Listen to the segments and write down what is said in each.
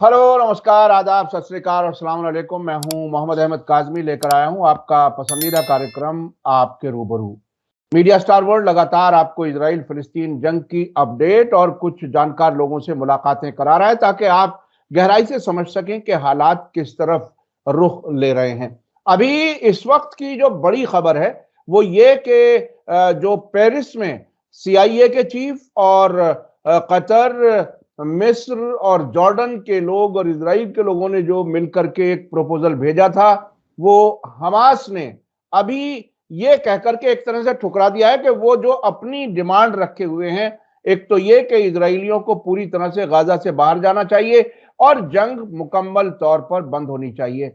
Hello, नमस्कार, आदाब, सत श्री अकाल और अस्सलाम वालेकुम। मैं हूं मोहम्मद अहमद काज़मी, लेकर आया हूं आपका पसंदीदा कार्यक्रम आपके रूबरू। मीडिया स्टार वर्ल्ड लगातार आपको इजराइल फिलिस्तीन जंग की अपडेट और कुछ जानकार लोगों से मुलाकातें करा रहा है ताकि आप गहराई से समझ सकें कि हालात किस तरफ रुख ले रहे हैं। अभी इस वक्त की जो बड़ी खबर है वो ये कि जो पेरिस में CIA के चीफ और कतर, मिस्र और जॉर्डन के लोग और इजराइल के लोगों ने जो मिलकर के एक प्रपोजल भेजा था, वो हमास ने अभी ये कहकर के एक तरह से ठुकरा दिया है कि वो जो अपनी डिमांड रखे हुए हैं, एक तो ये कि इजराइलियों को पूरी तरह से गाजा से बाहर जाना चाहिए और जंग मुकम्मल तौर पर बंद होनी चाहिए।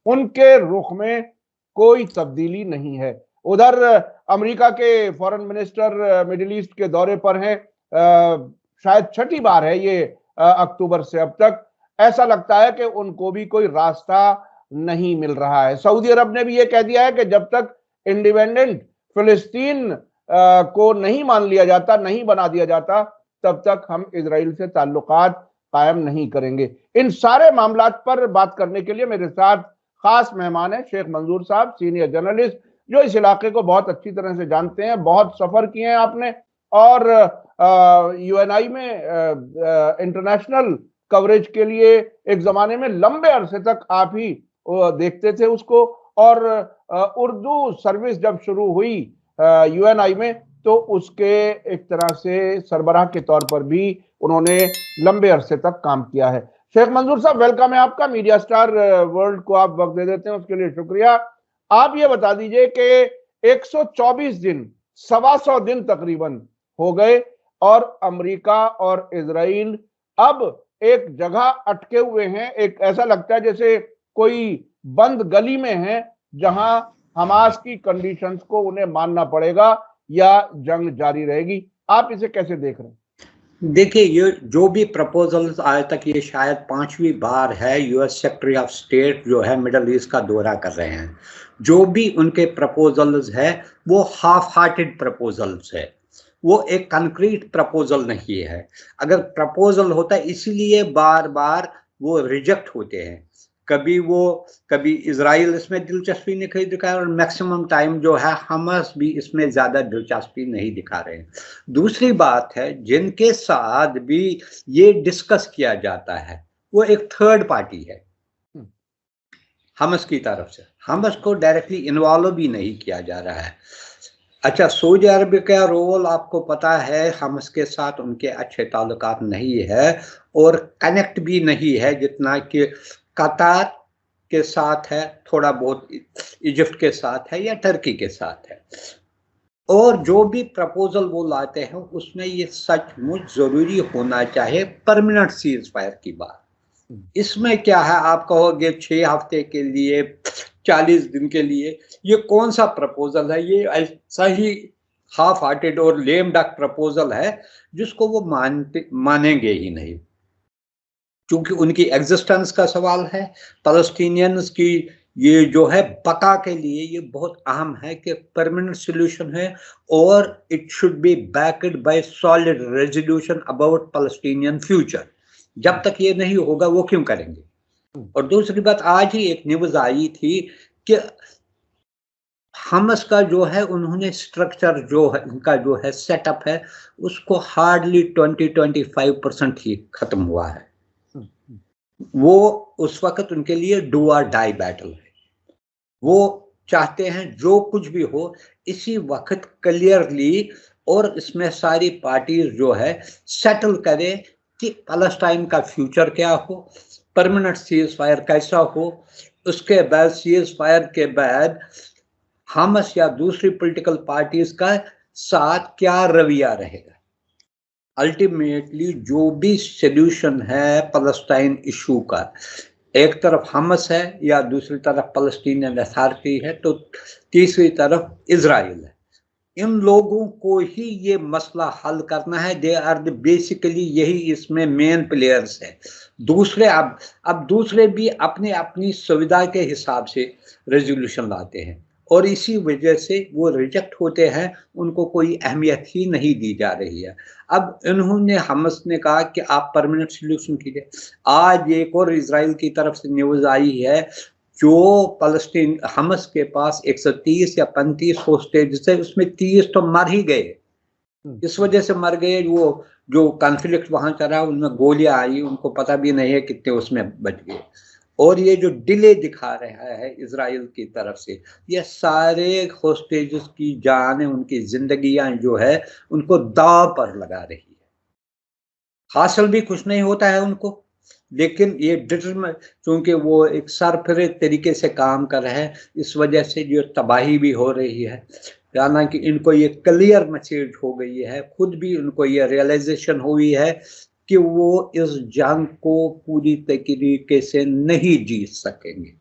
उनके रुख में कोई तब्दीली नहीं है। उधर अमेरिका के फॉरेन मिनिस्टर मिडिल ईस्ट के दौरे पर हैं। शायद छठी बार है ये अक्टूबर से अब तक। ऐसा लगता है कि उनको भी कोई रास्ता नहीं मिल रहा है। सऊदी अरब ने भी ये कह दिया है कि जब तक इंडिपेंडेंट फिलिस्तीन को नहीं मान लिया जाता, नहीं बना दिया जाता, तब तक हम इजराइल से ताल्लुकात कायम नहीं करेंगे। इन सारे मामलात पर बात करने के लिए मेरे साथ खास मेहमान है शेख मंजूर साहब, सीनियर जर्नलिस्ट, जो इस इलाके को बहुत अच्छी तरह से जानते हैं, बहुत सफर किए हैं आपने और UNI में इंटरनेशनल कवरेज के लिए एक जमाने में लंबे अरसे तक आप ही देखते थे उसको। और उर्दू सर्विस जब शुरू हुई UNI में तो उसके एक तरह से सरबराह के तौर पर भी उन्होंने लंबे अरसे तक काम किया है। शेख मंजूर साहब, वेलकम है आपका। मीडिया स्टार वर्ल्ड को आप वक्त दे देते हैं, उसके लिए शुक्रिया। आप ये बता दीजिए कि 124 दिन, 125 दिन तकरीबन हो गए और अमेरिका और इजराइल अब एक जगह अटके हुए हैं। एक ऐसा लगता है जैसे कोई बंद गली में है जहां हमास की कंडीशंस को उन्हें मानना पड़ेगा या जंग जारी रहेगी। आप इसे कैसे देख रहे हैं? देखिए, ये जो भी प्रपोजल्स आज तक, ये शायद 5वीं बार है US सेक्रेटरी ऑफ स्टेट जो है मिडल ईस्ट का दौरा कर रहे हैं। जो भी उनके प्रपोजल्स है वो हाफ हार्टेड प्रपोजल्स है, वो एक कंक्रीट प्रपोजल नहीं है। अगर प्रपोजल होता है, इसीलिए बार बार वो रिजेक्ट होते हैं। कभी इजराइल इसमें दिलचस्पी नहीं दिखा और मैक्सिमम टाइम जो है हमास भी इसमें ज्यादा दिलचस्पी नहीं दिखा रहे हैं। दूसरी बात है, जिनके साथ भी ये डिस्कस किया जाता है वो एक थर्ड पार्टी है हमास की तरफ से। हमास को डायरेक्टली इन्वॉल्व भी नहीं किया जा रहा है। अच्छा, सऊदी अरब का रोल आपको पता है, हमास के साथ उनके अच्छे ताल्लुकात नहीं है और कनेक्ट भी नहीं है जितना कि कतार के साथ है, थोड़ा बहुत इजिप्ट के साथ है या टर्की के साथ है। और जो भी प्रपोजल वो लाते हैं उसमें ये सचमुच जरूरी होना चाहिए परमानेंट सीज फायर की बात। इसमें क्या है, आप कहोगे 6 हफ्ते के लिए, 40 दिन के लिए, ये कौन सा प्रपोजल है? ये ऐसा ही हाफ हार्टेड और लेम डक प्रपोजल है जिसको वो मानेंगे ही नहीं, क्योंकि उनकी एग्जिस्टेंस का सवाल है। पैलेस्टीनियंस की ये जो है बका के लिए ये बहुत अहम है कि परमानेंट सॉल्यूशन है और it should be backed by solid resolution about Palestinian future. जब तक ये नहीं होगा वो क्यों करेंगे? और दूसरी बात, आज ही एक न्यूज आई थी कि हमास का जो है, उन्होंने स्ट्रक्चर जो है, इनका जो है सेटअप है, उसको हार्डली 20-25% ही खत्म हुआ है। वो उस वक्त उनके लिए डू और डाई बैटल है। वो चाहते हैं जो कुछ भी हो इसी वक्त क्लियरली, और इसमें सारी पार्टीज जो है सेटल करे कि पैलेस्टाइन का फ्यूचर क्या हो, परमानेंट सीज फायर कैसा हो, उसके बाद सीज फायर के बाद हमास या दूसरी पॉलिटिकल पार्टीज का साथ क्या रवैया रहेगा। अल्टीमेटली जो भी सॉल्यूशन है पैलेस्टाइन इशू का, एक तरफ हमास है या दूसरी तरफ पैलेस्टीनियन अथॉरिटी है तो तीसरी तरफ इजराइल है। इन लोगों को ही ये मसला हल करना है। दे आर द बेसिकली, यही इसमें मेन प्लेयर्स है। दूसरे अब दूसरे भी अपने अपनी सुविधा के हिसाब से रेजोल्यूशन लाते हैं। और इसी वजह से वो रिजेक्ट होते हैं, उनको कोई अहमियत ही नहीं दी जा रही है। अब इन्होंने, हमास ने कहा कि आप परमानेंट सोल्यूशन कीजिए। आज एक और इजराइल की तरफ से न्यूज़ आई है, जो फलस्तीन, हमास के पास 130 या 35 होस्टेज थे, उसमें 30 तो मर ही गए। इस वजह से मर गए, वो जो कॉन्फ्लिक्ट वहां चला उनमें गोलियां आई, उनको पता भी नहीं है कितने उसमें बच गए। और ये जो डिले दिखा रहा है इजराइल की तरफ से, ये सारे होस्टेजेस की जान, उनकी जिंदगियां जो है उनको दांव पर लगा रही है। हासिल भी कुछ नहीं होता है उनको, लेकिन ये डिटरमिन, क्योंकि वो एक सरफरे तरीके से काम कर रहे हैं, इस वजह से जो तबाही भी हो रही है। हालांकि इनको ये क्लियर मैसेज हो गई है, खुद भी उनको ये रियलाइजेशन हुई है कि वो इस जंग को पूरी तरीके से नहीं जीत सकेंगे।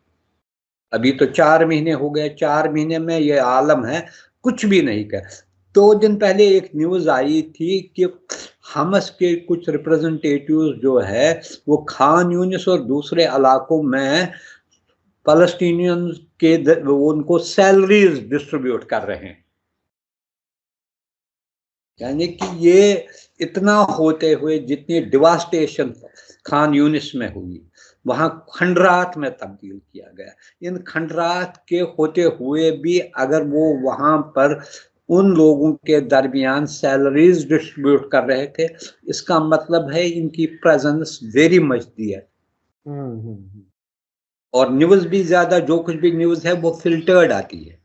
अभी तो 4 महीने हो गए, 4 महीने में ये आलम है, कुछ भी नहीं कर। 2 दिन पहले एक न्यूज़ आई थी कि हमास के कुछ रिप्रेजेंटेटिव्स जो है वो खान यूनिस और दूसरे इलाकों में पैलेस्टीनियंस के उनको सैलरीज डिस्ट्रीब्यूट कर रहे हैं। यानी कि ये इतना होते हुए जितनी डिवास्टेशन खान यूनिस में हुई, वहां खंडरात में तब्दील किया गया। इन खंडरात के होते हुए भी अगर वो वहां पर उन लोगों के दरमियान सैलरीज डिस्ट्रीब्यूट कर रहे थे, इसका मतलब है इनकी प्रेजेंस वेरी मच दियर। और न्यूज़ भी ज्यादा, जो कुछ भी न्यूज़ है वो फिल्टर्ड आती है।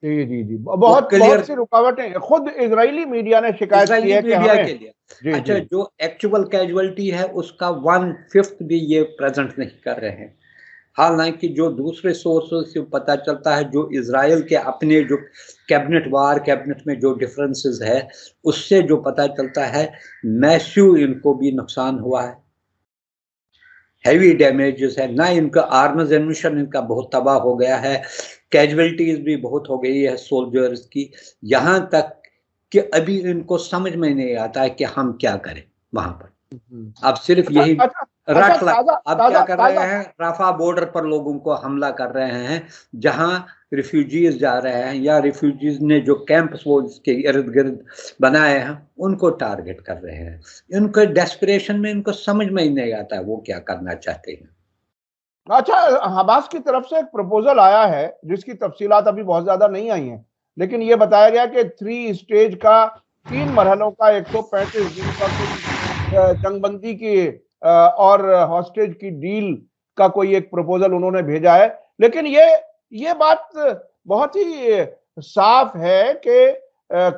जी जी जी, बहुत सी रुकावटें खुद इजरायली मीडिया ने शिकायत की है कि हमें, के लिए अच्छा, जो एक्चुअल कैजुअलिटी है उसका 1/5 भी ये प्रेजेंट नहीं कर रहे हैं। हालांकि जो दूसरे सोर्सेस से पता चलता है, जो इजराइल के अपने जो कैबिनेट में जो डिफरेंसेस है, उससे जो पता चलता है, मैसिव इनको भी नुकसान हुआ है, हैवी डैमेजेस है ना। इनका आर्म्स एमिशन इनका बहुत तबाह हो गया है, कैजुअलिटीज भी बहुत हो गई है सोल्जर्स की, यहाँ तक कि अभी इनको समझ में नहीं आता है कि हम क्या करें वहां पर। अब सिर्फ यही अब क्या कर रहे हैं, राफा बॉर्डर पर लोगों को हमला कर रहे हैं, जहां रिफ्यूजीज जा रहे हैं, या रिफ्यूजीज ने जो कैंप्स वो इसके इर्द गिर्द बनाए हैं उनको टारगेट कर रहे हैं। इनको डेस्परेशन में इनको समझ में ही नहीं आता है वो क्या करना चाहते हैं। अच्छा, हमास की तरफ से एक प्रपोजल आया है जिसकी तफसीलात अभी बहुत ज्यादा नहीं आई हैं, लेकिन ये बताया गया कि 3 स्टेज का, 3 मरहलों का 135 दिन का जंगबंदी की और हॉस्टेज की डील का कोई एक प्रपोजल उन्होंने भेजा है। लेकिन ये बात बहुत ही साफ है कि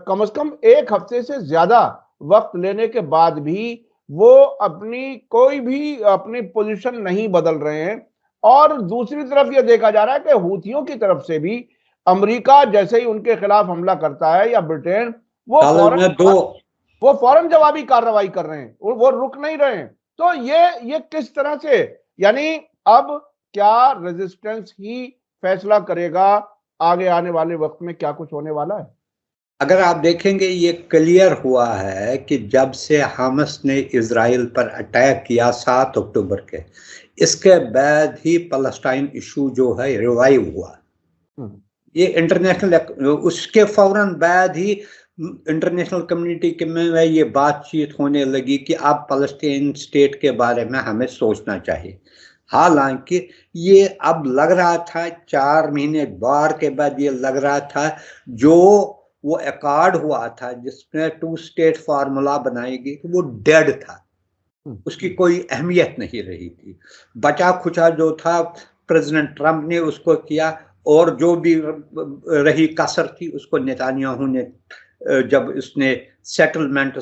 कम से कम 1 हफ्ते से ज्यादा वक्त लेने के बाद भी वो कोई भी अपनी पोजीशन नहीं बदल रहे हैं। और दूसरी तरफ यह देखा जा रहा है कि हूथियों की तरफ से भी अमेरिका जैसे ही उनके खिलाफ हमला करता है, या ब्रिटेन, वो फौरन जवाबी कार्रवाई कर रहे हैं, वो रुक नहीं रहे हैं। तो ये किस तरह से, यानी अब क्या रेजिस्टेंस ही फैसला करेगा आगे आने वाले वक्त में क्या कुछ होने वाला है? अगर आप देखेंगे, ये क्लियर हुआ है कि जब से हमास ने इजराइल पर अटैक किया 7 अक्टूबर के, इसके बाद ही पैलेस्टाइन इशू जो है रिवाइव हुआ। ये इंटरनेशनल, उसके फौरन बाद ही इंटरनेशनल कम्युनिटी के में ये बातचीत होने लगी कि अब पैलेस्टाइन स्टेट के बारे में हमें सोचना चाहिए। हालांकि ये अब लग रहा था 4 महीने बार के बाद, ये लग रहा था जो वो अकॉर्ड हुआ था जिसमें 2 स्टेट फार्मूला बनाएगी, तो वो डेड था, उसकी कोई अहमियत नहीं रही थी। बचा खुचा जो था प्रेसिडेंट ट्रंप ने उसको किया, और जो भी रही कसर थी उसको नेतान्याहू ने, जब उसने सेटलमेंट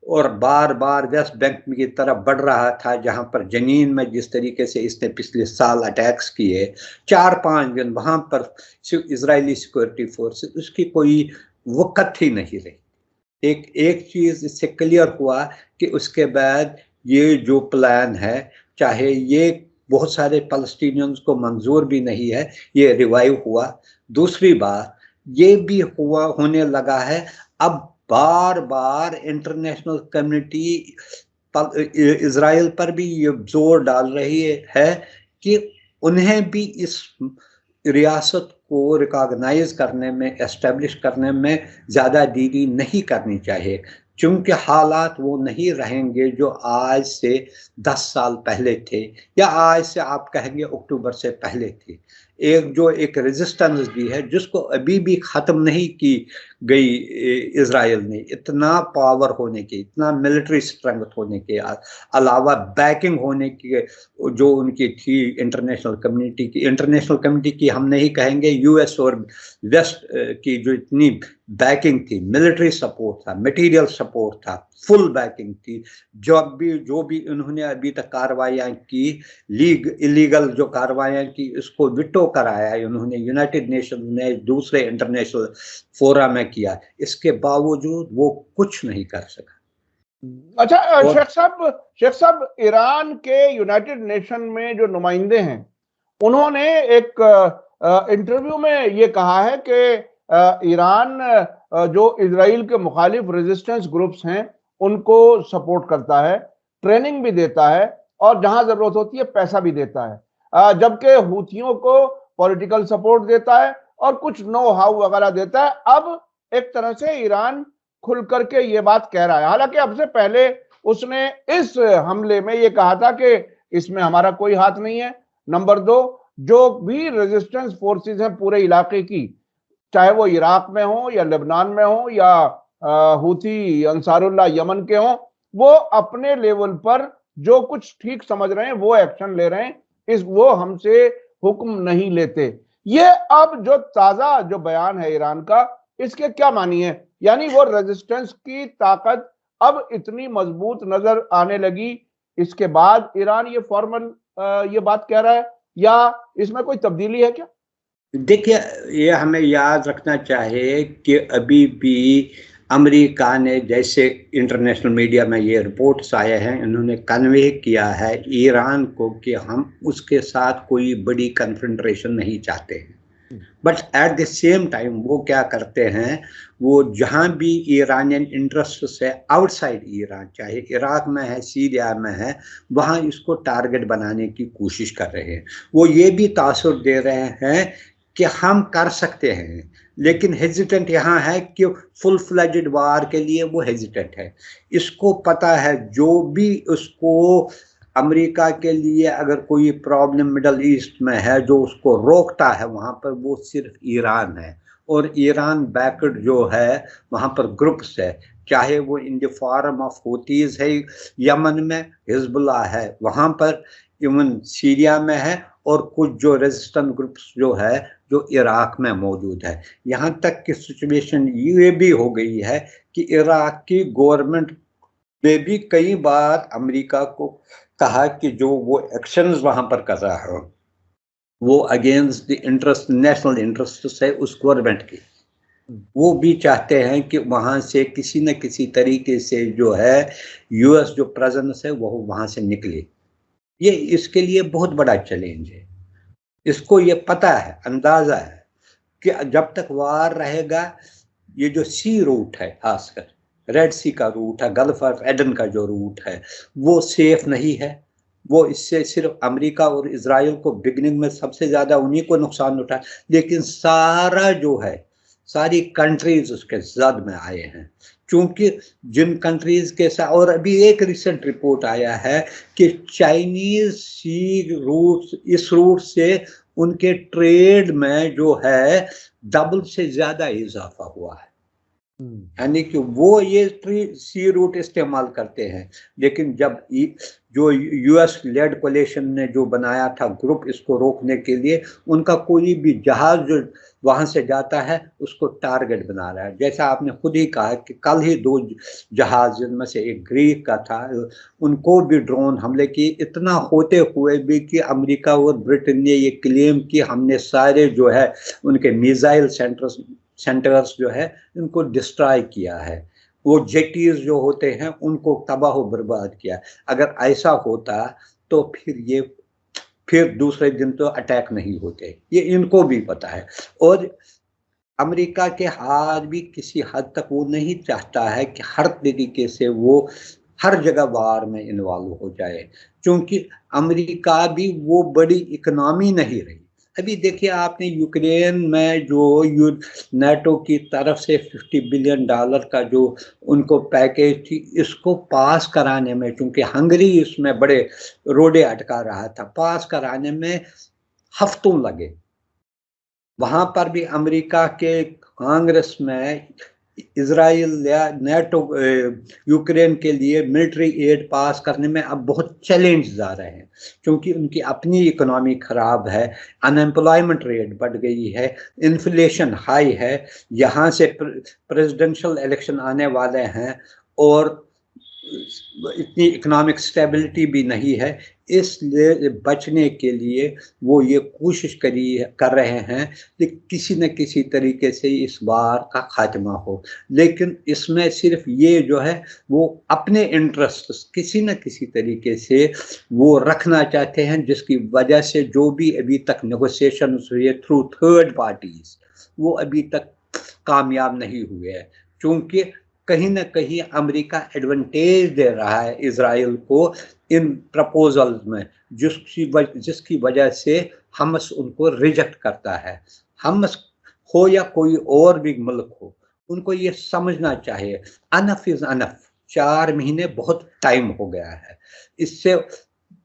और बार बार वेस्ट बैंक की तरफ बढ़ रहा था, जहां पर जनीन में जिस तरीके से इसने पिछले साल अटैक्स किए 4-5 दिन वहां पर इजरायली सिक्योरिटी फोर्सेस, उसकी कोई वक़्त ही नहीं रही। एक चीज इससे क्लियर हुआ कि उसके बाद ये जो प्लान है, चाहे ये बहुत सारे पैलेस्टीनियंस को मंजूर भी नहीं है, ये रिवाइव हुआ। दूसरी बात ये भी होने लगा है, अब बार बार इंटरनेशनल कम्युनिटी इजराइल पर भी ये जोर डाल रही है कि उन्हें भी रियासत को रिकॉग्नाइज करने में, एस्टेब्लिश करने में ज़्यादा देरी नहीं करनी चाहिए, क्योंकि हालात वो नहीं रहेंगे जो आज से 10 साल पहले थे, या आज से आप कहेंगे अक्टूबर से पहले थे। एक रेजिस्टेंस भी है जिसको अभी भी ख़त्म नहीं की गई। इजराइल ने इतना पावर होने के, इतना मिलिट्री स्ट्रेंथ होने के अलावा बैकिंग होने की जो उनकी थी इंटरनेशनल कम्युनिटी की हम नहीं कहेंगे, यूएस और वेस्ट की जो इतनी बैकिंग थी, मिलिट्री सपोर्ट था, मटेरियल सपोर्ट था, फुल बैकिंग थी। जो भी उन्होंने अभी तक कार्रवाइयाँ की, इलीगल जो कार्रवाइयाँ की, इसको विटो कराया है उन्होंने, यूनाइटेड नेशन ने, दूसरे इंटरनेशनल फोरम में किया, इसके बावजूद वो कुछ नहीं कर सका। अच्छा शेख साहब, ईरान के यूनाइटेड नेशन में जो नुमाइंदे हैं, उन्होंने एक इंटरव्यू में ये कहा है कि ईरान जो इजराइल के मुखालिफ रेजिस्टेंस ग्रुप्स हैं उनको सपोर्ट करता है, ट्रेनिंग भी देता है और जहां जरूरत होती है पैसा भी देता है, जबकि हूथियों को पॉलिटिकल सपोर्ट देता है और कुछ नो हाउ वगैरह देता है। अब एक तरह से ईरान खुल करके ये बात कह रहा है, हालांकि अब से पहले उसने इस हमले में ये कहा था कि इसमें हमारा कोई हाथ नहीं है। नंबर 2, जो भी रेजिस्टेंस फोर्सेस हैं पूरे इलाके की, चाहे वो इराक में हो या लेबनान में हो या हूथी अंसारुल्लाह यमन के हो, वो अपने लेवल पर जो कुछ ठीक समझ रहे हैं वो एक्शन ले रहे हैं, वो हमसे हुक्म नहीं लेते। ये अब जो ताजा जो बयान है ईरान का, इसके क्या मानी है? यानी वो रेजिस्टेंस की ताकत अब इतनी मजबूत नजर आने लगी, इसके बाद ईरान ये फॉर्मल ये बात कह रहा है, या इसमें कोई तब्दीली है क्या? देखिए, ये हमें याद रखना चाहिए कि अभी भी अमेरिका ने, जैसे इंटरनेशनल मीडिया में ये रिपोर्ट्स आए हैं, इन्होंने कन्वे किया है ईरान को कि हम उसके साथ कोई बड़ी कन्फ्रंटेशन नहीं चाहते हैं। But at the same time वो क्या करते हैं, वो जहां भी ईरानियन इंटरेस्ट है आउटसाइड ईरान, चाहे इराक में है, सीरिया में है, वहां इसको टारगेट बनाने की कोशिश कर रहे हैं। वो ये भी तासुर दे रहे हैं कि हम कर सकते हैं, लेकिन हेजिटेंट यहाँ है कि फुल फ्लेजेड वार के लिए वो हेजिटेंट है। इसको पता है, जो भी उसको अमेरिका के लिए अगर कोई प्रॉब्लम मिडल ईस्ट में है, जो उसको रोकता है वहाँ पर, वो सिर्फ ईरान है। और ईरान बैकड जो है वहाँ पर ग्रुप्स है, चाहे वो in the form of Houthis है यमन में, हिजबुल्लाह है वहाँ पर, इवन सीरिया में है, और कुछ जो रेजिस्टेंट ग्रुप्स जो है जो इराक में मौजूद है। यहाँ तक कि सिचुएशन ये भी हो गई है कि इराक की गवर्नमेंट ने भी कई बार अमेरिका को कहा कि जो वो एक्शंस वहां पर कर रहा है वो against the interest, national interest है उस गवर्नमेंट की। वो भी चाहते हैं कि वहां से किसी न किसी तरीके से जो है यूएस जो प्रेजेंस है वो वहां से निकले। ये इसके लिए बहुत बड़ा चैलेंज है। इसको ये पता है, अंदाजा है कि जब तक वार रहेगा, ये जो सी रूट है, खासकर रेड सी का रूट है, गल्फ ऑफ एडन का जो रूट है, वो सेफ नहीं है। वो इससे सिर्फ अमेरिका और इजराइल को बिगनिंग में सबसे ज्यादा उन्हीं को नुकसान उठा, लेकिन सारा जो है, सारी कंट्रीज उसके जद में आए हैं। क्योंकि जिन कंट्रीज के साथ, और अभी एक रिसेंट रिपोर्ट आया है कि चाइनीज सी रूट, इस रूट से उनके ट्रेड में जो है डबल से ज्यादा इजाफा हुआ है। यानी कि वो ये सी रूट इस्तेमाल करते हैं। लेकिन जब जो यूएस लेड कोलिशन ने जो बनाया था ग्रुप इसको रोकने के लिए, उनका कोई भी जहाज जो वहां से जाता है उसको टारगेट बना रहा है। जैसा आपने खुद ही कहा कि कल ही 2 जहाज, जिनमें से एक ग्रीक का था, उनको भी ड्रोन हमले किए। इतना होते हुए भी कि अमेरिका और ब्रिटेन ने ये क्लेम कि हमने सारे जो है उनके मिसाइल सेंटर्स जो है इनको डिस्ट्रॉय किया है, वो जेटीज जो होते हैं उनको तबाह बर्बाद किया। अगर ऐसा होता तो फिर दूसरे दिन तो अटैक नहीं होते, ये इनको भी पता है। और अमेरिका के हाथ भी किसी हद तक वो नहीं चाहता है कि हर तरीके से वो हर जगह वार में इन्वॉल्व हो जाए, क्योंकि अमेरिका भी वो बड़ी इकोनॉमी नहीं रही। अभी देखिए आपने यूक्रेन में जो नेटो की तरफ से $50 बिलियन का जो उनको पैकेज थी, इसको पास कराने में, क्योंकि हंगरी इसमें बड़े रोडे अटका रहा था, पास कराने में हफ्तों लगे। वहां पर भी अमेरिका के कांग्रेस में इजराइल या नेटो यूक्रेन के लिए मिलिट्री एड पास करने में अब बहुत चैलेंज आ रहे हैं, क्योंकि उनकी अपनी इकोनॉमी खराब है, अनएम्प्लॉयमेंट रेट बढ़ गई है, इन्फ्लेशन हाई है, यहाँ से प्रेसिडेंशियल इलेक्शन आने वाले हैं और इतनी इकोनॉमिक स्टेबिलिटी भी नहीं है। इसलिए बचने के लिए वो ये कोशिश कर रहे हैं कि किसी न किसी तरीके से इस वार का खात्मा हो, लेकिन इसमें सिर्फ ये जो है वो अपने इंटरेस्ट किसी न किसी तरीके से वो रखना चाहते हैं, जिसकी वजह से जो भी अभी तक नेगोशिएशन हुए थ्रू थर्ड पार्टीज वो अभी तक कामयाब नहीं हुए हैं, क्योंकि कहीं ना कहीं अमेरिका एडवांटेज दे रहा है इजराइल को इन प्रपोजल में, जिसकी वजह से हमस उनको रिजेक्ट करता है। हमस हो या कोई और भी मुल्क हो, उनको ये समझना चाहिए अनफ इज अनफ। 4 महीने बहुत टाइम हो गया है। इससे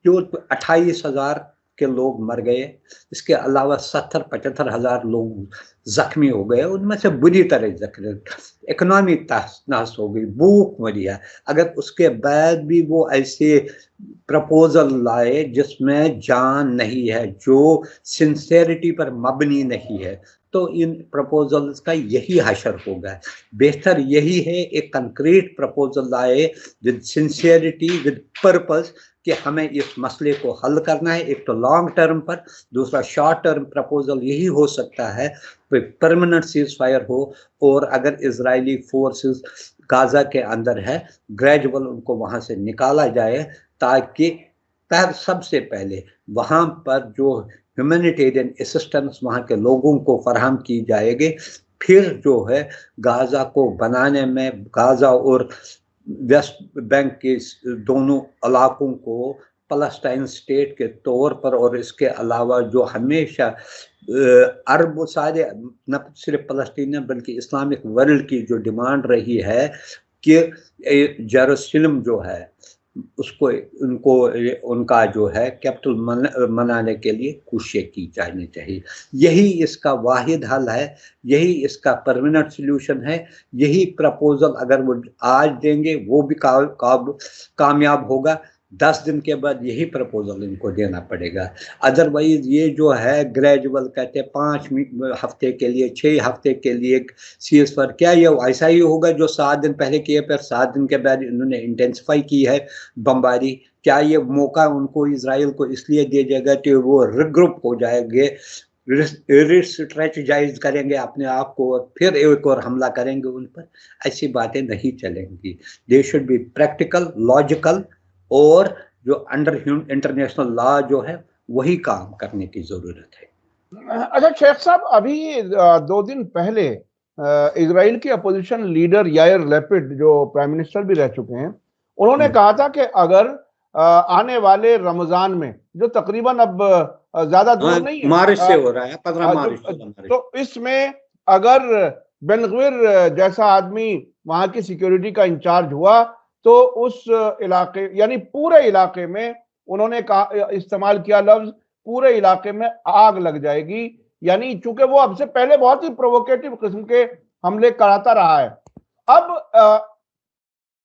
जो 28,000 के लोग मर गए, इसके अलावा 70-75 हजार लोग जख्मी हो गए, उनमें से बुरी तरह जख्मी, इकोनॉमी तहस हो गई, भूख मरी है। अगर उसके बाद भी वो ऐसे प्रपोजल लाए जिसमें जान नहीं है, जो सिंसेरिटी पर मबनी नहीं है, तो इन प्रपोजल्स का यही हशर होगा। बेहतर यही है एक कंक्रीट प्रपोजल लाए विद सिंसियरिटी, विद पर्पस, कि हमें इस मसले को हल करना है, एक तो लॉन्ग टर्म पर, दूसरा शॉर्ट टर्म प्रपोजल यही हो सकता है परमानेंट सीज फायर हो, और अगर इजरायली फोर्सेस गाजा के अंदर है ग्रेजुअल उनको वहां से निकाला जाए, ताकि सबसे पहले वहां पर जो ह्यूमैनिटेरियन असिस्टेंस वहां के लोगों को फराहम की जाएगी, फिर जो है गाजा को बनाने में, गाजा और वेस्ट बैंक के दोनों इलाकों को पलस्टाइन स्टेट के तौर पर, और इसके अलावा जो हमेशा अरब सारे न सिर्फ फलस्तीन बल्कि इस्लामिक वर्ल्ड की जो डिमांड रही है कि जेरूसलम जो है उसको उनको उनका जो है कैपिटल मनाने के लिए कोशिश की जानी चाहिए। यही इसका वाहिद हल है, यही इसका परमानेंट सल्यूशन है। यही प्रपोजल अगर वो आज देंगे वो भी कामयाब होगा, 10 दिन के बाद यही प्रपोजल इनको देना पड़ेगा। अदरवाइज ये जो है ग्रेजुअल कहते हैं 5 हफ्ते के लिए, 6 हफ्ते के लिए सीज पर, क्या ये ऐसा ही होगा जो 7 दिन पहले किए, पर 7 दिन के बाद इन्होंने इंटेंसिफाई की है बमबारी? क्या ये मौका उनको इजराइल को इसलिए दिया जाएगा कि वो रिग्रुप हो जाएंगे, स्ट्रेटजाइज करेंगे अपने आप को और फिर एक और हमला करेंगे उन पर? ऐसी बातें नहीं चलेंगी। They should be practical, logical, और जो अंडर इंटरनेशनल लॉ जो है वही काम करने की जरूरत है। अच्छा शेख साहब, अभी 2 दिन पहले इजराइल की अपोजिशन लीडर यायर लैपिड, जो प्राइम मिनिस्टर भी रह चुके हैं, उन्होंने कहा था कि अगर आने वाले रमजान में, जो तकरीबन अब ज्यादा दूर नहीं है, मार्च से हो रहा है, 15 मार्च तो इसमें अगर बेन गवीर जैसा आदमी वहां की सिक्योरिटी का इंचार्ज हुआ तो उस इलाके, यानी पूरे इलाके में, उन्होंने कहा, इस्तेमाल किया लफ्ज, पूरे इलाके में आग लग जाएगी। यानी चूंकि वो अब से पहले बहुत ही प्रोवोकेटिव किस्म के हमले कराता रहा है। अब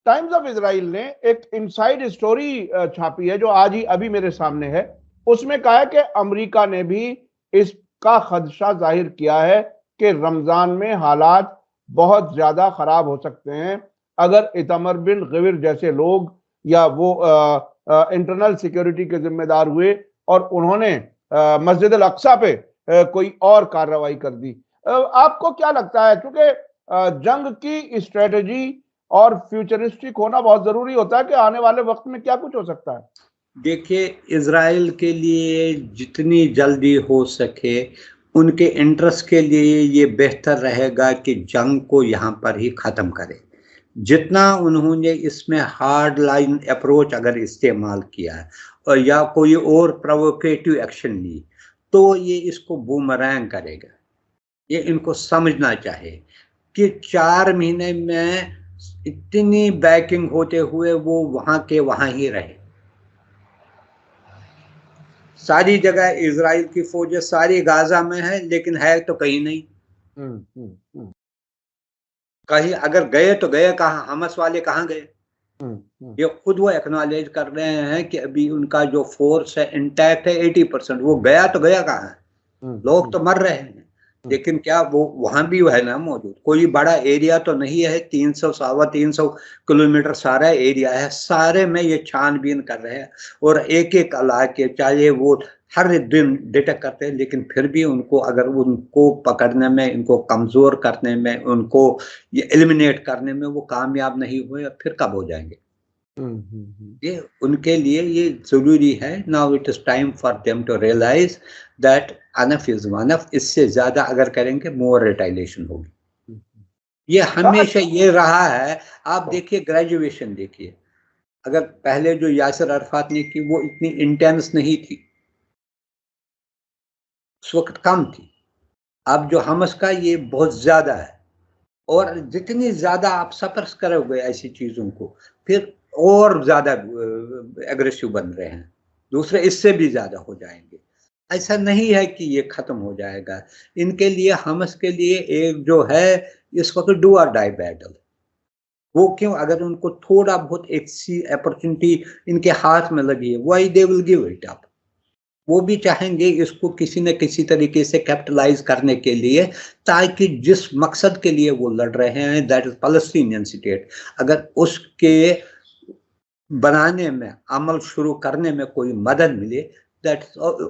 टाइम्स ऑफ इजराइल ने एक इनसाइड स्टोरी छापी है जो आज ही अभी मेरे सामने है। उसमें कहा है कि अमेरिका ने भी इसका खदशा जाहिर किया है कि रमजान में हालात बहुत ज्यादा खराब हो सकते हैं अगर इतमर बिन गवीर जैसे लोग या वो इंटरनल सिक्योरिटी के जिम्मेदार हुए और उन्होंने मस्जिद अल अक्सा पे कोई और कार्रवाई कर दी। आपको क्या लगता है, क्योंकि जंग की स्ट्रेटजी और फ्यूचरिस्टिक होना बहुत जरूरी होता है कि आने वाले वक्त में क्या कुछ हो सकता है? देखिए, इजराइल के लिए जितनी जल्दी हो सके, उनके इंटरेस्ट के लिए ये बेहतर रहेगा कि जंग को यहाँ पर ही ख़त्म करें। जितना उन्होंने इसमें हार्ड लाइन अप्रोच अगर इस्तेमाल किया और या कोई और प्रोवोकेटिव एक्शन ली, तो ये इसको बूमरैंग करेगा। ये इनको समझना चाहिए कि 4 महीने में इतनी बैकिंग होते हुए वो वहां के वहां ही रहे। सारी जगह इजराइल की फौजें सारी गाजा में है, लेकिन है तो कहीं नहीं। कहीं अगर गए तो गए कहाँ? हमास वाले कहाँ गए? ये खुद वो एक्नॉलेज कर रहे हैं कि अभी उनका जो फोर्स है इंटैक्ट है 80%। वो गया तो गया कहाँ है? लोग तो मर रहे हैं, लेकिन क्या वो वहां भी है ना मौजूद? कोई बड़ा एरिया तो नहीं है, 300-325 किलोमीटर सारा एरिया है, सारे में ये छानबीन कर रहे हैं और एक एक इलाके चाहे वो हर दिन डिटेक्ट करते हैं, लेकिन फिर भी उनको अगर उनको पकड़ने में, इनको कमजोर करने में, उनको ये एलिमिनेट करने में वो कामयाब नहीं हुए, फिर कब हो जाएंगे? ये उनके लिए ये जरूरी है। Now it is time for them to realize that enough is enough. इससे ज्यादा अगर करेंगे मोर रिटाइलेशन होगी। ये हमेशा ये रहा है। आप देखिए ग्रेजुएशन देखिए, अगर पहले जो यासिर अरफात ने की वो इतनी इंटेंस नहीं थी, उस वक्त कम थी। अब जो हमस का ये बहुत ज्यादा है, और जितनी ज्यादा आप सपर्स करोगे ऐसी चीजों को, फिर और ज्यादा एग्रेसिव बन रहे हैं। दूसरे इससे भी ज्यादा हो जाएंगे। ऐसा नहीं है कि ये खत्म हो जाएगा। इनके लिए, हमस के लिए एक जो है इस वक्त डू और डाई बैटल। वो क्यों? अगर उनको थोड़ा बहुत एक सी अपॉर्चुनिटी इनके हाथ में लगी है, why they will give it up. वो भी चाहेंगे इसको किसी न किसी तरीके से कैपिटलाइज करने के लिए, ताकि जिस मकसद के लिए वो लड़ रहे हैं, दैट इज पैलेस्टीनियन स्टेट, अगर उसके बनाने में, अमल शुरू करने में कोई मदद मिले, दैट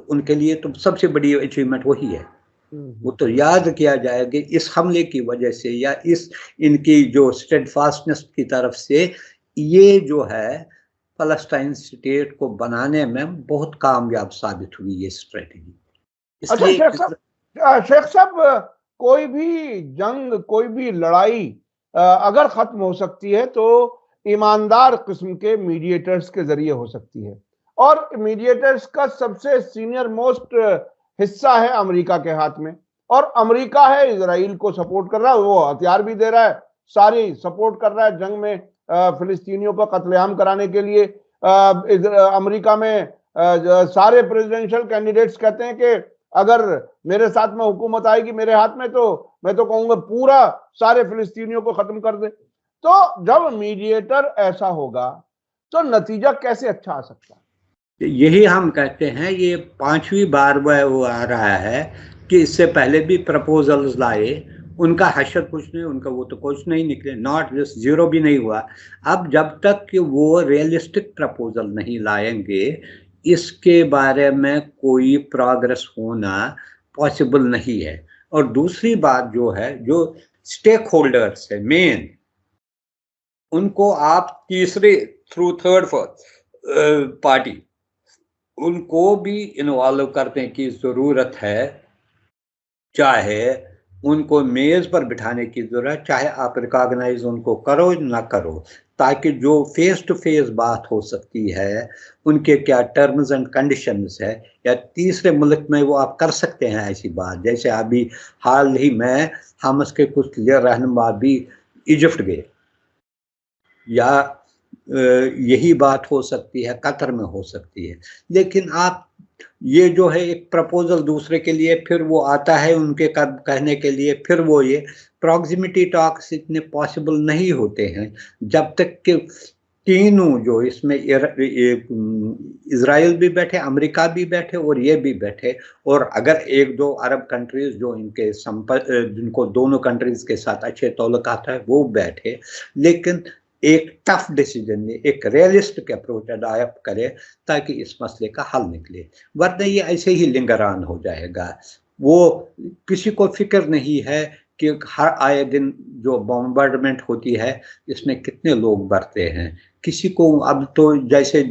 उनके लिए तो सबसे बड़ी अचीवमेंट वही है। वो तो याद किया जाएगा इस हमले की वजह से, या इस इनकी जो स्टेडफास्टनेस की तरफ से, ये जो है फलस्तीन स्टेट को बनाने में बहुत कामयाब साबित हुई ये स्ट्रेटेजी। अच्छा शेख साहब, कोई भी जंग, कोई भी लड़ाई अगर खत्म हो सकती है तो ईमानदार किस्म के मीडिएटर्स के जरिए हो सकती है, और मीडिएटर्स का सबसे सीनियर मोस्ट हिस्सा है अमेरिका के हाथ में, और अमेरिका है इजराइल को सपोर्ट कर रहा है, वो हथियार भी दे रहा है, सारी सपोर्ट कर रहा है जंग में फिलिस्तीनियों पर कत्लेआम कराने के लिए। अमेरिका में सारे प्रेसिडेंशियल कैंडिडेट्स कहते हैं कि अगर मेरे साथ में हुकूमत आएगी मेरे हाथ में, तो मैं तो कहूंगा पूरा सारे फिलिस्तीनियों को खत्म कर दे। तो जब मीडिएटर ऐसा होगा तो नतीजा कैसे अच्छा आ सकता है? यही हम कहते हैं, ये 5वीं बार वो आ रहा है कि इससे पहले भी प्रपोजल्स लाए, उनका हशर कुछ नहीं, उनका वो तो कुछ नहीं निकले, नॉट जस्ट जीरो भी नहीं हुआ। अब जब तक कि वो रियलिस्टिक प्रपोजल नहीं लाएंगे, इसके बारे में कोई प्रोग्रेस होना पॉसिबल नहीं है। और दूसरी बात जो है, जो स्टेक होल्डर्स है मेन, उनको आप तीसरे थ्रू थर्ड पार्टी, उनको भी इन्वॉल्व करने की जरूरत है। चाहे उनको मेज पर बिठाने की जरूरत, चाहे आप रिकॉग्नाइज उनको करो ना करो, ताकि जो फेस टू फेस बात हो सकती है, उनके क्या टर्म्स एंड कंडीशंस है, या तीसरे मुल्क में वो आप कर सकते हैं ऐसी बात। जैसे अभी हाल ही में हमस के कुछ रहनुमा भी इजिप्ट गए, या यही बात हो सकती है कतर में हो सकती है। लेकिन आप ये जो है एक प्रपोजल दूसरे के लिए, फिर वो आता है उनके कहने के लिए, फिर वो ये प्रॉक्सिमिटी टॉक्स इतने पॉसिबल नहीं होते हैं जब तक कि तीनों जो इसमें इजराइल भी बैठे, अमेरिका भी बैठे और ये भी बैठे, और अगर एक दो अरब कंट्रीज जो इनके जिनको दोनों कंट्रीज के साथ अच्छे ताल्लुकात है वो बैठे, लेकिन एक टफ डिसीजन ले, एक रियलिस्टिक अप्रोच अडॉप्ट करे, ताकि इस मसले का हल निकले। वरना ये ऐसे ही लिंगरान हो जाएगा। वो किसी को फिक्र नहीं है कि हर आए दिन जो बॉम्बार्डमेंट होती है इसमें कितने लोग मरते हैं। किसी को अब तो जैसे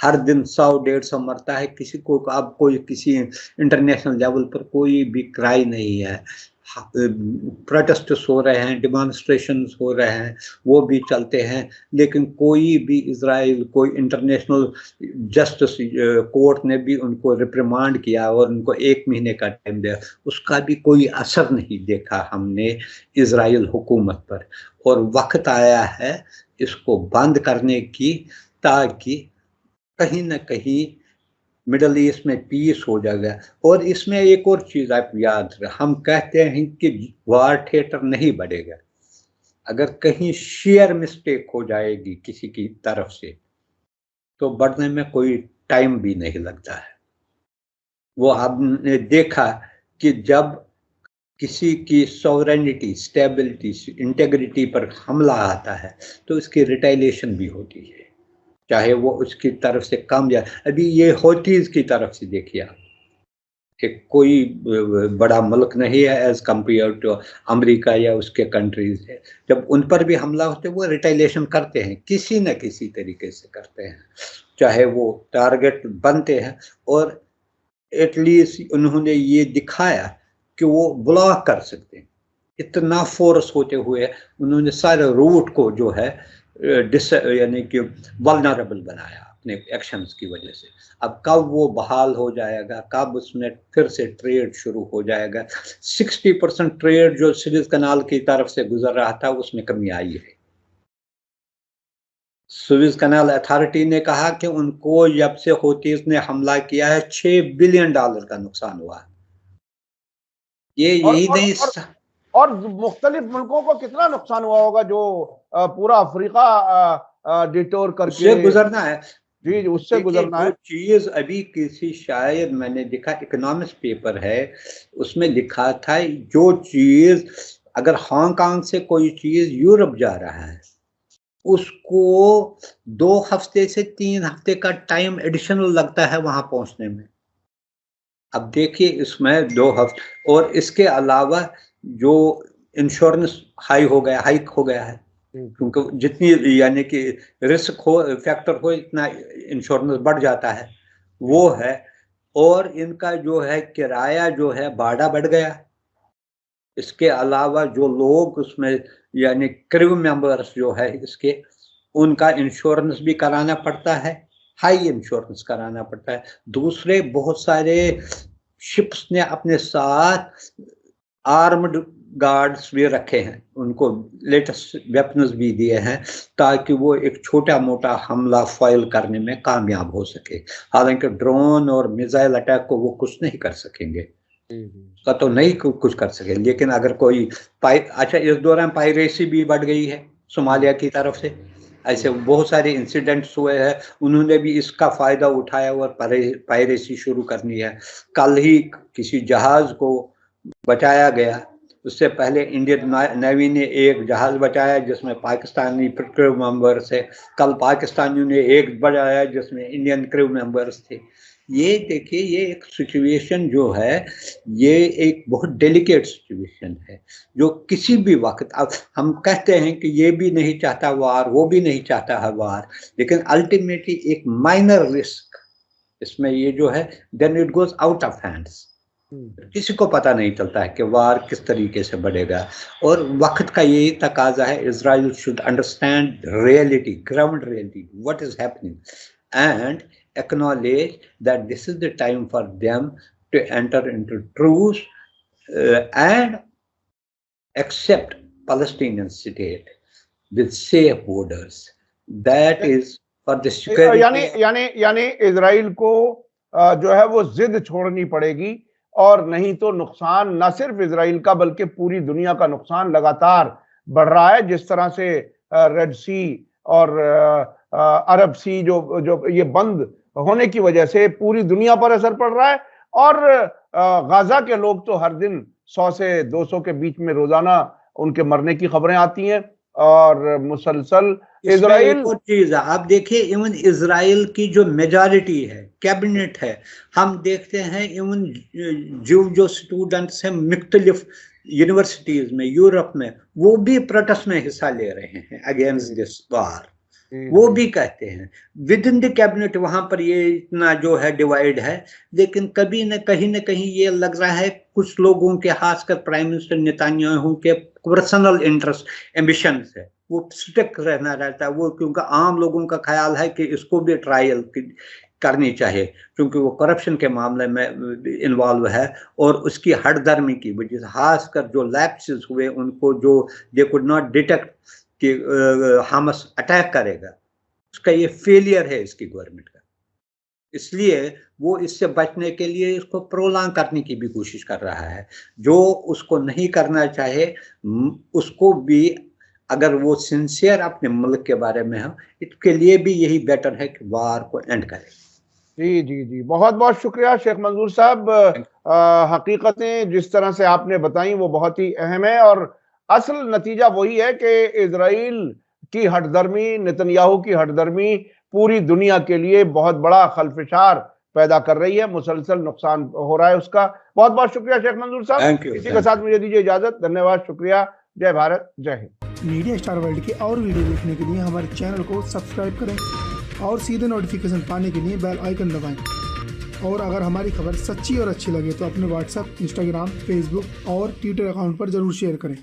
हर दिन 100-150 मरता है, किसी को अब कोई किसी इंटरनेशनल लेवल पर कोई भी क्राई नहीं है। प्रोटेस्ट हो रहे हैं, डिमॉन्स्ट्रेशंस हो रहे हैं, वो भी चलते हैं, लेकिन कोई भी इजराइल, कोई इंटरनेशनल जस्टिस कोर्ट ने भी उनको रिप्रिमांड किया और उनको 1 महीने का टाइम दिया, उसका भी कोई असर नहीं देखा हमने इजराइल हुकूमत पर। और वक्त आया है इसको बंद करने की, ताकि कहीं ना कहीं मिडल ईस्ट में पीस हो जाएगा। और इसमें एक और चीज आप याद रखें, हम कहते हैं कि वार थिएटर नहीं बढ़ेगा, अगर कहीं शेयर मिस्टेक हो जाएगी किसी की तरफ से तो बढ़ने में कोई टाइम भी नहीं लगता है। वो आपने देखा कि जब किसी की सॉवरेनिटी, स्टेबिलिटी, इंटेग्रिटी पर हमला आता है तो इसकी रिटेलिएशन भी होती है, चाहे वो उसकी तरफ से कम या, अभी ये हौतीज की तरफ से देखिए आप, एक कोई बड़ा मुल्क नहीं है एज कंपेयर टू अमेरिका या उसके कंट्रीज है, जब उन पर भी हमला होते वो रिटेलिएशन करते हैं, किसी न किसी तरीके से करते हैं, चाहे वो टारगेट बनते हैं। और एटलीस्ट उन्होंने ये दिखाया कि वो ब्लॉक कर सकते हैं, इतना फोर्स होते हुए उन्होंने सारे रूट को जो है यानी कि वल्नरेबल बनाया अपने एक्शंस की वजह से। अब कब वो बहाल हो जाएगा, कब उसमें फिर से ट्रेड शुरू हो जाएगा। 60% ट्रेड जो सुएज कनाल की तरफ से गुजर रहा था उसमें कमी आई है। सुएज कनाल अथॉरिटी ने कहा कि उनको जब से हौतीज ने हमला किया है $6 बिलियन का नुकसान हुआ है। ये यही नहीं और मुख्तलिफ मुल्कों को कितना नुकसान हुआ होगा जो पूरा अफ्रीका डिटोर करके गुजरना है। जी, उससे गुजरना है। चीज अभी किसी, शायद मैंने देखा इकोनॉमिक्स पेपर है, उसमें लिखा था जो चीज अगर हांगकांग से कोई चीज यूरोप जा रहा है उसको 2 हफ्ते से 3 हफ्ते का टाइम एडिशनल लगता है वहां पहुंचने में। अब देखिए इसमें 2 हफ्ते, और इसके अलावा जो इंश्योरेंस हाइक हो गया है, क्योंकि जितनी यानी कि रिस्क हो, फैक्टर हो, इतना इंश्योरेंस बढ़ जाता है, वो है। और इनका जो है किराया जो है भाड़ा बढ़ गया। इसके अलावा जो लोग उसमें यानी क्रू मेंबर्स जो है इसके, उनका इंश्योरेंस भी कराना पड़ता है, हाई इंश्योरेंस कराना पड़ता है। दूसरे बहुत सारे शिप्स ने अपने साथ आर्म्ड गार्ड्स भी रखे हैं, उनको लेटेस्ट वेपन्स भी दिए हैं ताकि वो एक छोटा मोटा हमला फाइल करने में कामयाब हो सके। हालांकि ड्रोन और मिसाइल अटैक को वो कुछ नहीं कर सकेंगे, का तो नहीं कुछ कर सके, लेकिन अगर कोई अच्छा, इस दौरान पायरेसी भी बढ़ गई है सोमालिया की तरफ से, ऐसे बहुत सारे इंसिडेंट्स हुए हैं, उन्होंने भी इसका फायदा उठाया और पायरेसी शुरू करनी है। कल ही किसी जहाज को बचाया गया, उससे पहले इंडियन नेवी ने एक जहाज बचाया जिसमें पाकिस्तानी क्रू मेंबर्स थे, कल पाकिस्तानियों ने एक बचाया जिसमें इंडियन क्रू मेंबर्स थे। ये देखिए, ये एक सिचुएशन जो है, ये एक बहुत डेलिकेट सिचुएशन है जो किसी भी वक्त, अब हम कहते हैं कि ये भी नहीं चाहता वार, वो भी नहीं चाहता है वार, लेकिन अल्टीमेटली एक माइनर रिस्क इसमें ये जो है, then it goes out of hands. किसी को पता नहीं चलता है कि वार किस तरीके से बढ़ेगा। और वक्त का यही तकाजा है, Israel should understand reality, ground reality, what is happening, and acknowledge that this is the time for them to enter into truce and accept Palestinian state with safe borders. That is for the security. यानी Israel को जो है वो जिद छोड़नी पड़ेगी, और नहीं तो नुकसान न सिर्फ इजराइल का बल्कि पूरी दुनिया का नुकसान लगातार बढ़ रहा है। जिस तरह से रेड सी और अरब सी जो ये बंद होने की वजह से पूरी दुनिया पर असर पड़ रहा है, और गाजा के लोग तो हर दिन 100 से 200 के बीच में रोजाना उनके मरने की खबरें आती हैं, और मुसलसल इजराइल चीज आप देखिए, इवन इजराइल की जो मेजॉरिटी है, कैबिनेट है, हम देखते हैं इवन जो स्टूडेंट्स हैं मुख्तलिफ यूनिवर्सिटीज में यूरोप में, वो भी प्रोटेस्ट में हिस्सा ले रहे हैं अगेंस्ट दिस वार। वो भी कहते हैं विद इन द कैबिनेट वहां पर ये इतना जो है डिवाइड है, लेकिन कभी न कहीं ये लग रहा है कुछ लोगों के, खासकर प्राइम मिनिस्टर नेतन्याहू के पर्सनल इंटरेस्ट एम्बिशन है, वो स्टिक रहना रहता है वो, क्योंकि आम लोगों का ख्याल है कि इसको भी ट्रायल करनी चाहिए क्योंकि वो करप्शन के मामले में इन्वॉल्व है और उसकी हठधर्मी की वजह से खासकर जो लैप्सेस हुए उनको जो दे कुड नॉट डिटेक्ट कि हामस अटैक करेगा, उसका ये फेलियर है इसकी गवर्नमेंट का, इसलिए वो इससे बचने के लिए इसको प्रोलॉन्ग करने की भी कोशिश कर रहा है। जो उसको नहीं करना चाहे उसको भी, अगर वो सिंसियर अपने मुल्क के बारे में हो, इसके लिए भी यही बेटर है कि वार को एंड करे। जी जी जी, बहुत बहुत शुक्रिया शेख मंजूर साहब। हकीकतें जिस तरह से आपने बताई वो बहुत ही अहम है और असल नतीजा वही है कि इजराइल की हठधर्मी, नेतन्याहू की हठधर्मी पूरी दुनिया के लिए बहुत बड़ा खलफशार पैदा कर रही है, मुसलसल नुकसान हो रहा है उसका। बहुत बहुत शुक्रिया शेख मंजूर साहब। इसी के साथ मुझे दीजिए इजाजत। धन्यवाद, शुक्रिया। जय भारत, जय हिंद। मीडिया स्टार वर्ल्ड के और वीडियो देखने के लिए हमारे चैनल को सब्सक्राइब करें और सीधे नोटिफिकेशन पाने के लिए बेल आइकन दबाएं। और अगर हमारी खबर सच्ची और अच्छी लगे तो अपने व्हाट्सएप, इंस्टाग्राम, फेसबुक और ट्विटर अकाउंट पर जरूर शेयर करें।